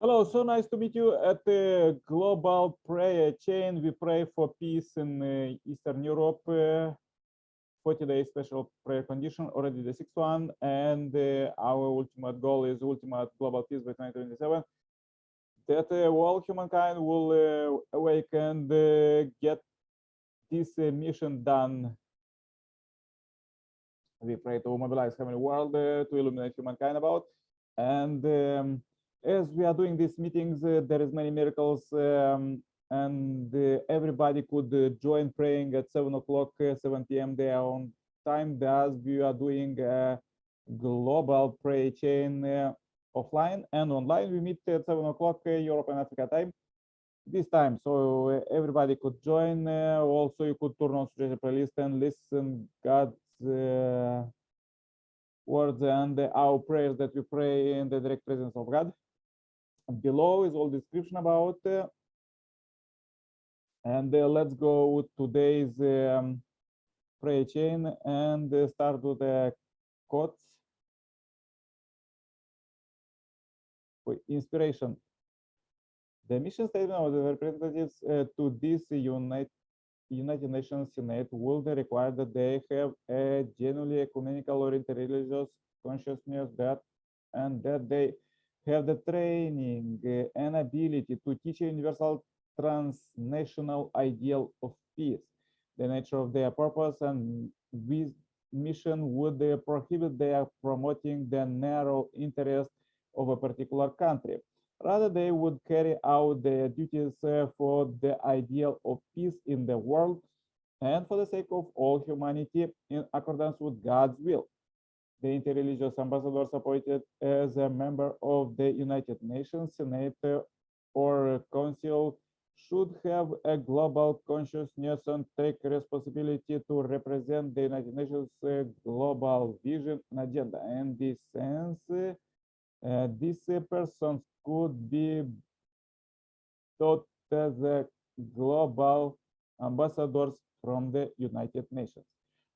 Hello, so nice to meet you at the global prayer chain. We pray for peace in Eastern Europe. 40-day special prayer condition, already the sixth one, and our ultimate goal is ultimate global peace by 2027. That all humankind will awake and get this mission done. We pray to mobilize heavenly world to illuminate humankind about. And as we are doing these meetings, there is many miracles, and everybody could join praying at 7 o'clock, 7 p.m. their own time. As we are doing a global prayer chain offline and online. We meet at 7 o'clock Europe and Africa time. This time, so everybody could join. Also, you could turn on suggested playlist and listen God's words and our prayers that we pray in the direct presence of God. Below is all description about. And let's go with today's prayer chain and start with the quotes for inspiration. The mission statement of the representatives to this United Nations Senate will require that they have a genuinely ecumenical or interreligious consciousness and that they have the training and ability to teach a universal transnational ideal of peace. The nature of their purpose and mission would prohibit their promoting the narrow interest of a particular country. Rather, they would carry out their duties for the ideal of peace in the world and for the sake of all humanity in accordance with God's will. The interreligious ambassadors appointed as a member of the United Nations Senate or Council should have a global consciousness and take responsibility to represent the United Nations global vision and agenda. In this sense, these persons could be taught as global ambassadors from the United Nations.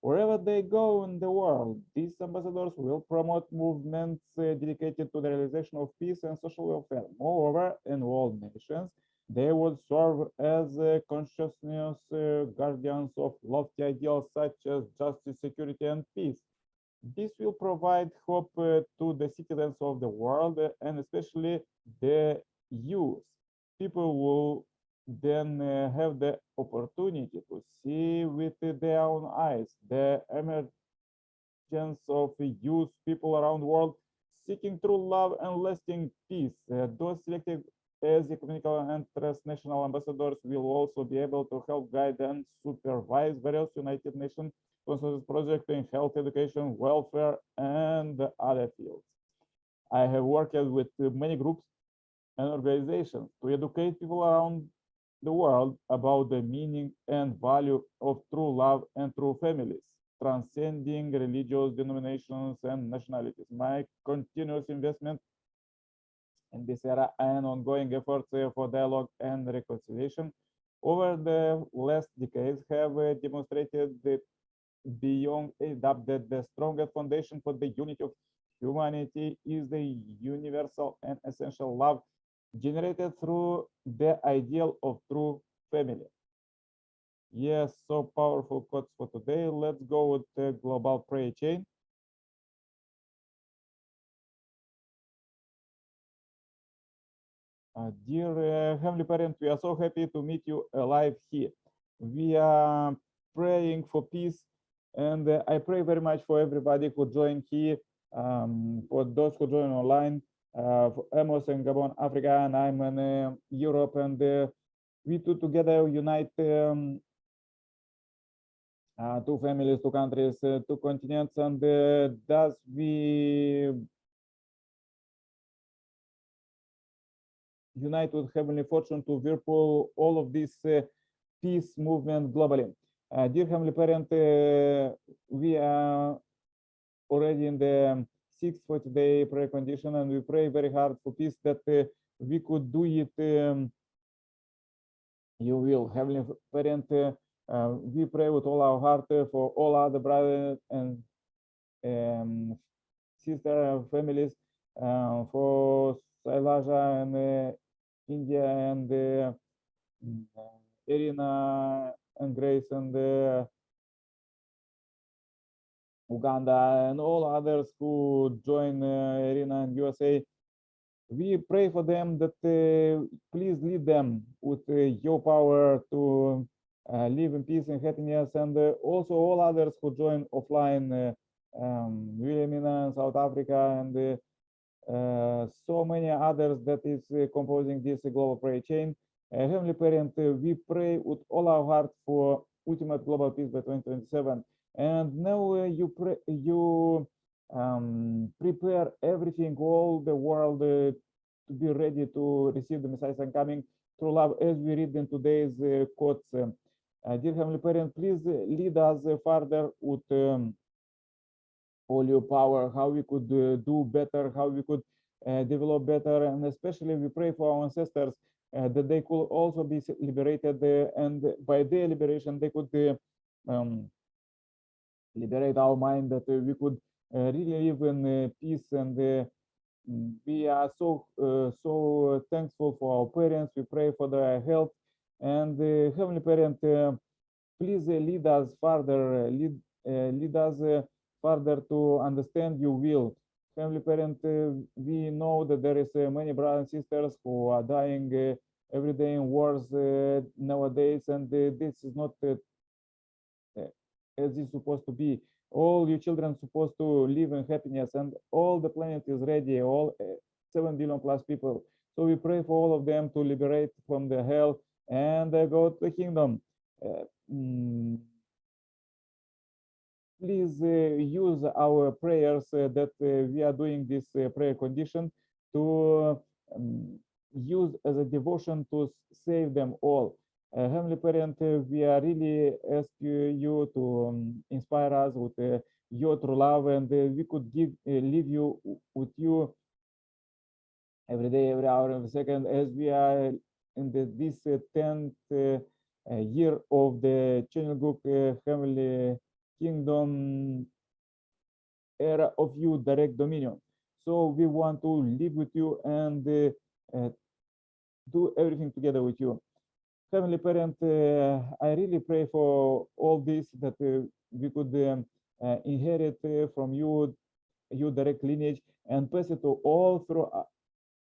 Wherever they go in the world, these ambassadors will promote movements dedicated to the realization of peace and social welfare. Moreover, in all nations, they would serve as consciousness guardians of lofty ideals such as justice, security, and peace. This will provide hope to the citizens of the world and especially the youth. People will then have the opportunity to see with their own eyes the emergence of youth people around the world seeking true love and lasting peace. Those selected as ecumenical and transnational ambassadors will also be able to help guide and supervise various United Nations consensus projects in health, education, welfare, and other fields. I have worked with many groups and organizations to educate people around the world about the meaning and value of true love and true families, transcending religious denominations and nationalities. My continuous investment in this era and ongoing efforts for dialogue and reconciliation over the last decades have demonstrated that beyond a doubt that the strongest foundation for the unity of humanity is the universal and essential love generated through the ideal of true family. Yes, so powerful quotes for today. Let's go with the global prayer chain. Dear Heavenly Parent, we are so happy to meet you alive here. We are praying for peace, and I pray very much for everybody who joined here, for those who join online, for Amos in Gabon, Africa, and I'm in Europe, and we two together unite two families, two countries, two continents, and thus we unite with heavenly fortune to whirlpool all of this peace movement globally. Dear Heavenly Parent, we are already in the 6th 40-day prayer condition, and we pray very hard for peace that we could do it. You will, Heavenly Parent. We pray with all our heart for all other brothers and sister families, for Sailaja and India and Irina and Grace and Uganda and all others who join Irina and USA. We pray for them that please lead them with your power to live in peace and happiness, and also all others who join offline, Yemen, South Africa, and so many others that is composing this global prayer chain. Heavenly Parent, we pray with all our heart for ultimate global peace by 2027. And now you prepare everything, all the world to be ready to receive the Messiah coming through love, as we read in today's quotes. Dear Heavenly Parent, please lead us further with all your power, how we could do better, how we could develop better, and especially we pray for our ancestors that they could also be liberated, and by their liberation they could liberate our mind, that we could really live in peace. And we are so thankful for our parents. We pray for their health, and Heavenly Parent, please lead us further, lead us further to understand your will. Heavenly Parent, we know that there is many brothers and sisters who are dying every day in wars nowadays, and this is not as it's supposed to be. All your children are supposed to live in happiness, and all the planet is ready, all 7 billion plus people. So we pray for all of them to liberate from the hell and go to the kingdom. Please use our prayers that we are doing this prayer condition to use as a devotion to save them all. Heavenly Parent, we are really asking you to inspire us with your true love, and we could leave you with you every day, every hour, every second, as we are in this 10th year of the Channel Heavenly Kingdom era of you direct dominion. So we want to live with you and do everything together with you. Heavenly Parent, I really pray for all this, that we could inherit from you, your direct lineage, and pass it to all through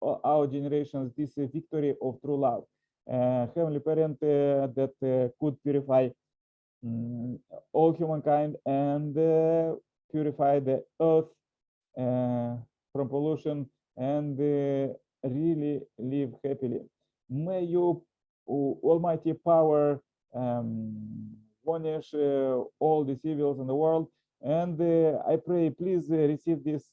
our generations, this victory of true love. Heavenly Parent, that could purify all humankind and purify the earth from pollution, and really live happily. May your almighty power punish all the evils in the world, and I pray, please receive this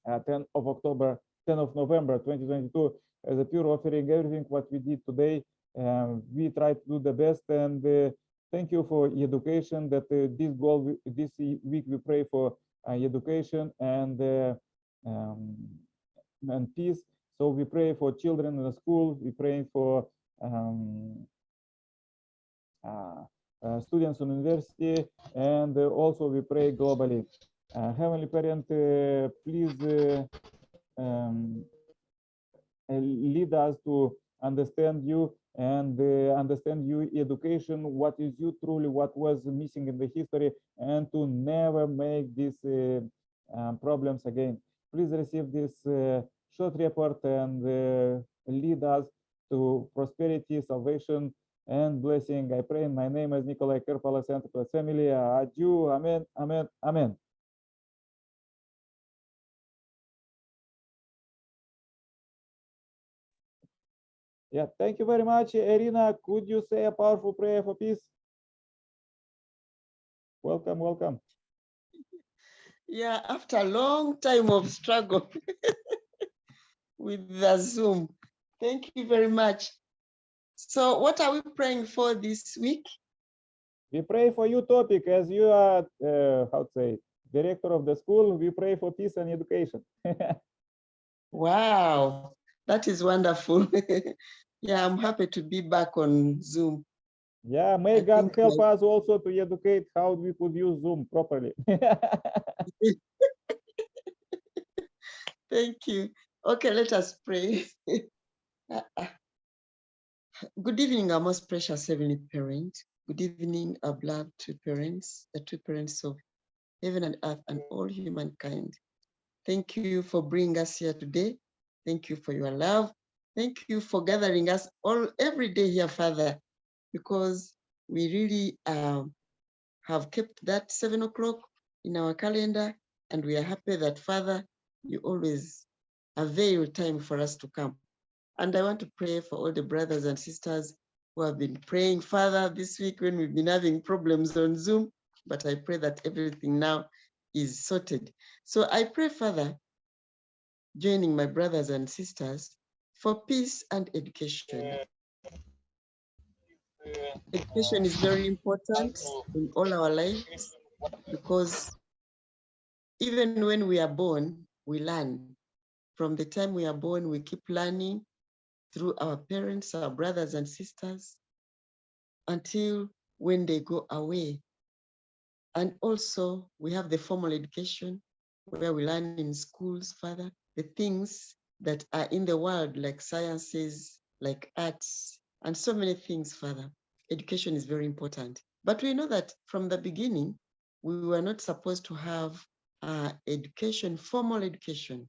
10th of November 2022 as a pure offering. Everything what we did today, we try to do the best, and thank you for education, that this goal, this week we pray for education and peace. So we pray for children in the school, we pray for students in university, and also we pray globally. Heavenly Parent, please lead us to understand you, and understand your education, what is you truly, what was missing in the history, and to never make these problems again. Please receive this short report and lead us to prosperity, salvation, and blessing. I pray in my name as Nikolai Kerpala, Santa Claus family. Adieu. Amen. Amen. Amen. Yeah, thank you very much, Irina. Could you say a powerful prayer for peace? Welcome, welcome. Yeah, after a long time of struggle with the Zoom. Thank you very much. So what are we praying for this week? We pray for you topic, as you are, how to say, director of the school. We pray for peace and education. Wow, that is wonderful. Yeah, I'm happy to be back on Zoom. Yeah, may God help us also to educate how we could use Zoom properly. Thank you. Okay, let us pray. Good evening, our most precious Heavenly Parent. Good evening, our beloved two parents, the two parents of heaven and earth and all humankind. Thank you for bringing us here today. Thank you for your love. Thank you for gathering us all every day here, Father, because we really have kept that 7 o'clock in our calendar, and we are happy that, Father, you always avail time for us to come. And I want to pray for all the brothers and sisters who have been praying, Father, this week when we've been having problems on Zoom, but I pray that everything now is sorted. So I pray, Father, joining my brothers and sisters for peace and education. Education is very important in all our lives because even when we are born, we learn. From the time we are born, we keep learning through our parents, our brothers and sisters, until when they go away. And also we have the formal education where we learn in schools, Father, the things that are in the world, like sciences, like arts, and so many things, Father. Education is very important. But we know that from the beginning, we were not supposed to have education, formal education,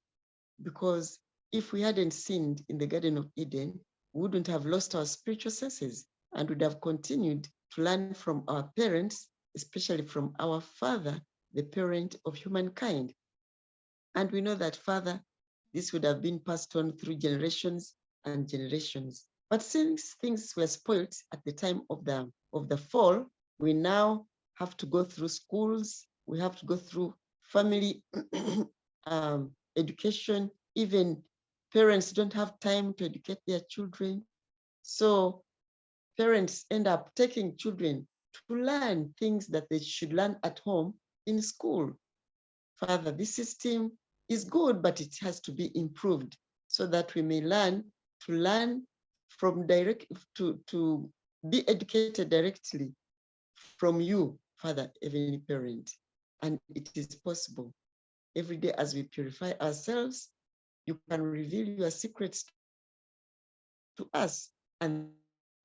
because if we hadn't sinned in the Garden of Eden, we wouldn't have lost our spiritual senses and would have continued to learn from our parents, especially from our Father, the parent of humankind. And we know that, Father, this would have been passed on through generations and generations. But since things were spoiled at the time of the fall, we now have to go through schools, we have to go through family education. Even parents don't have time to educate their children. So parents end up taking children to learn things that they should learn at home in school. Father, this system is good, but it has to be improved so that we may learn from to be educated directly from you, Father, Heavenly Parent. And it is possible. Every day as we purify ourselves, you can reveal your secrets to us, and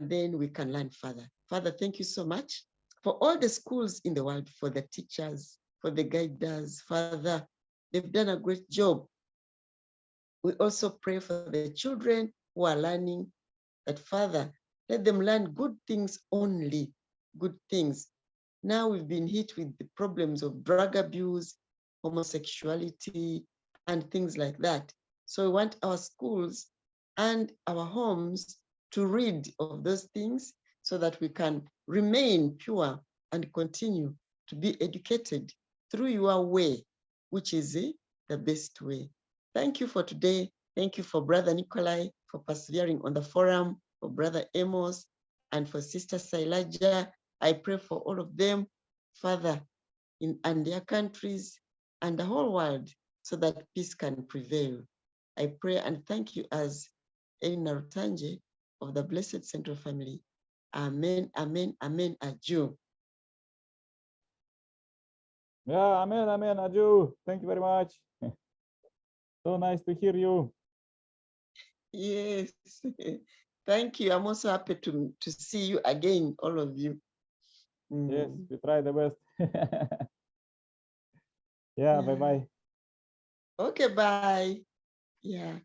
then we can learn, Father. Father, thank you so much for all the schools in the world, for the teachers, for the guiders, Father. They've done a great job. We also pray for the children who are learning that, Father, let them learn good things only, good things. Now we've been hit with the problems of drug abuse, homosexuality, and things like that. So we want our schools and our homes to read of those things so that we can remain pure and continue to be educated through your way, which is the best way. Thank you for today. Thank you for Brother Nikolai for persevering on the forum, for Brother Amos, and for Sister Sailaja. I pray for all of them, Father, and their countries and the whole world, so that peace can prevail. I pray and thank you as Elina Rutanje of the Blessed Central Family. Amen, amen, amen, adieu. Yeah, amen, amen, Aju. Thank you very much. So nice to hear you. Yes, thank you. I'm also happy to see you again, all of you. Yes, we try the best. Yeah, bye-bye. Okay, bye. Yeah.